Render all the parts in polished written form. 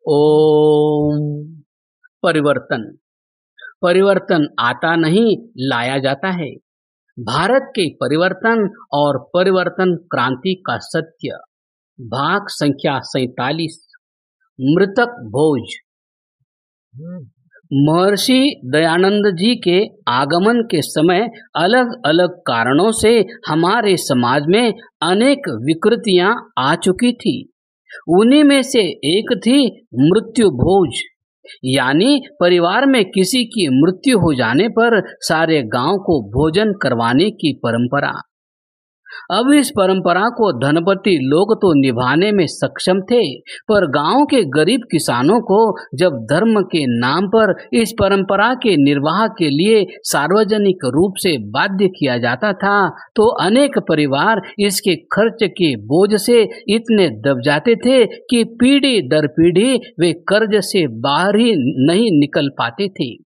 ओम। परिवर्तन। परिवर्तन आता नहीं, लाया जाता है। भारत के परिवर्तन और परिवर्तन क्रांति का सत्य। भाग संख्या 47। मृतक भोज। महर्षि दयानंद जी के आगमन के समय अलग अलग कारणों से हमारे समाज में अनेक विकृतियां आ चुकी थी। उन्हीं में से एक थी मृत्यु भोज, यानी परिवार में किसी की मृत्यु हो जाने पर सारे गांव को भोजन करवाने की परंपरा। अब इस परंपरा को धनपति लोग तो निभाने में सक्षम थे, पर गांव के गरीब किसानों को जब धर्म के नाम पर इस परंपरा के निर्वाह के लिए सार्वजनिक रूप से बाध्य किया जाता था, तो अनेक परिवार इसके खर्च के बोझ से इतने दब जाते थे कि पीढ़ी दर पीढ़ी वे कर्ज से बाहर ही नहीं निकल पाते थे।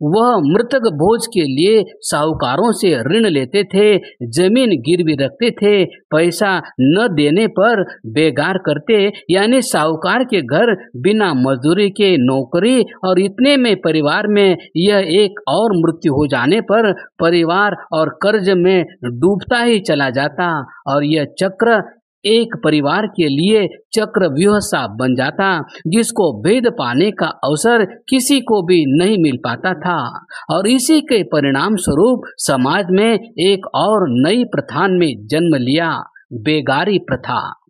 वह मृतक भोज के लिए साहूकारों से ऋण लेते थे, जमीन गिरवी रखते थे, पैसा न देने पर बेगार करते, यानी साहूकार के घर बिना मजदूरी के नौकरी, और इतने में परिवार में यह एक और मृत्यु हो जाने पर परिवार और कर्ज में डूबता ही चला जाता, और यह चक्र एक परिवार के लिए चक्रव्यूह सा बन जाता, जिसको भेद पाने का अवसर किसी को भी नहीं मिल पाता था। और इसी के परिणाम स्वरूप समाज में एक और नई प्रथा में जन्म लिया, बेगारी प्रथा।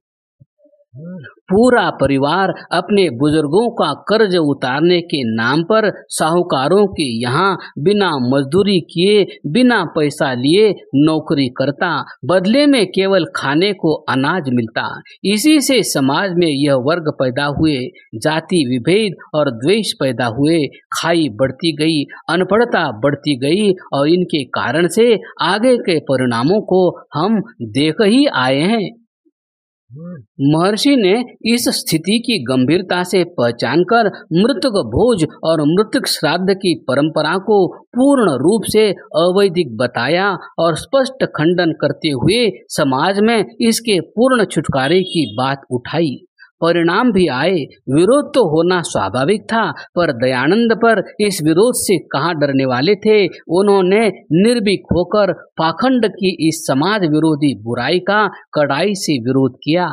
पूरा परिवार अपने बुजुर्गों का कर्ज उतारने के नाम पर साहूकारों के यहाँ बिना मजदूरी किए, बिना पैसा लिए नौकरी करता, बदले में केवल खाने को अनाज मिलता। इसी से समाज में यह वर्ग पैदा हुए, जाति विभेद और द्वेष पैदा हुए, खाई बढ़ती गई, अनपढ़ता बढ़ती गई, और इनके कारण से आगे के परिणामों को हम देख ही आए हैं। महर्षि ने इस स्थिति की गंभीरता से पहचानकर मृतक भोज और मृतक श्राद्ध की परंपरा को पूर्ण रूप से अवैधिक बताया और स्पष्ट खंडन करते हुए समाज में इसके पूर्ण छुटकारे की बात उठाई। परिणाम भी आए। विरोध तो होना स्वाभाविक था, पर दयानंद पर इस विरोध से कहाँ डरने वाले थे। उन्होंने निर्भीक होकर पाखंड की इस समाज विरोधी बुराई का कड़ाई से विरोध किया।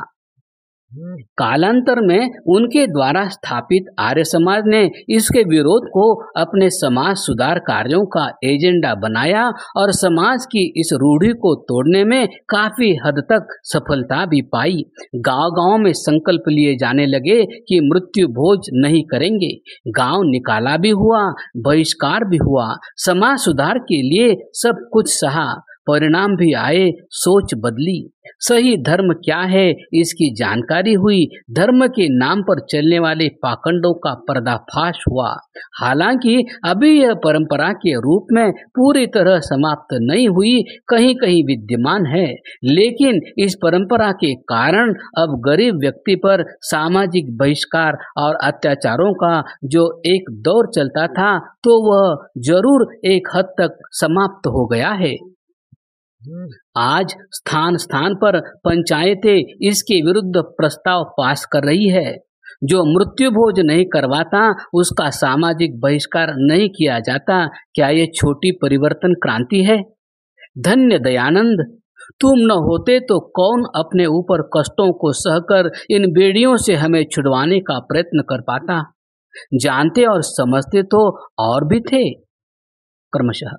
कालांतर में उनके द्वारा स्थापित आर्य समाज ने इसके विरोध को अपने समाज सुधार कार्यों का एजेंडा बनाया और समाज की इस रूढ़ी को तोड़ने में काफी हद तक सफलता भी पाई। गांव-गांव में संकल्प लिए जाने लगे कि मृत्यु भोज नहीं करेंगे। गांव निकाला भी हुआ, बहिष्कार भी हुआ, समाज सुधार के लिए सब कुछ सहा। परिणाम भी आए, सोच बदली, सही धर्म क्या है इसकी जानकारी हुई, धर्म के नाम पर चलने वाले पाखंडों का पर्दाफाश हुआ। हालांकि अभी यह परंपरा के रूप में पूरी तरह समाप्त नहीं हुई, कहीं कहीं विद्यमान है, लेकिन इस परंपरा के कारण अब गरीब व्यक्ति पर सामाजिक बहिष्कार और अत्याचारों का जो एक दौर चलता था, तो वह जरूर एक हद तक समाप्त हो गया है। आज स्थान स्थान पर पंचायतें इसके विरुद्ध प्रस्ताव पास कर रही है। जो मृत्यु भोज नहीं करवाता उसका सामाजिक बहिष्कार नहीं किया जाता। क्या ये छोटी परिवर्तन क्रांति है? धन्य दयानंद, तुम न होते तो कौन अपने ऊपर कष्टों को सहकर इन बेड़ियों से हमें छुड़वाने का प्रयत्न कर पाता। जानते और समझते तो और भी थे। क्रमशः।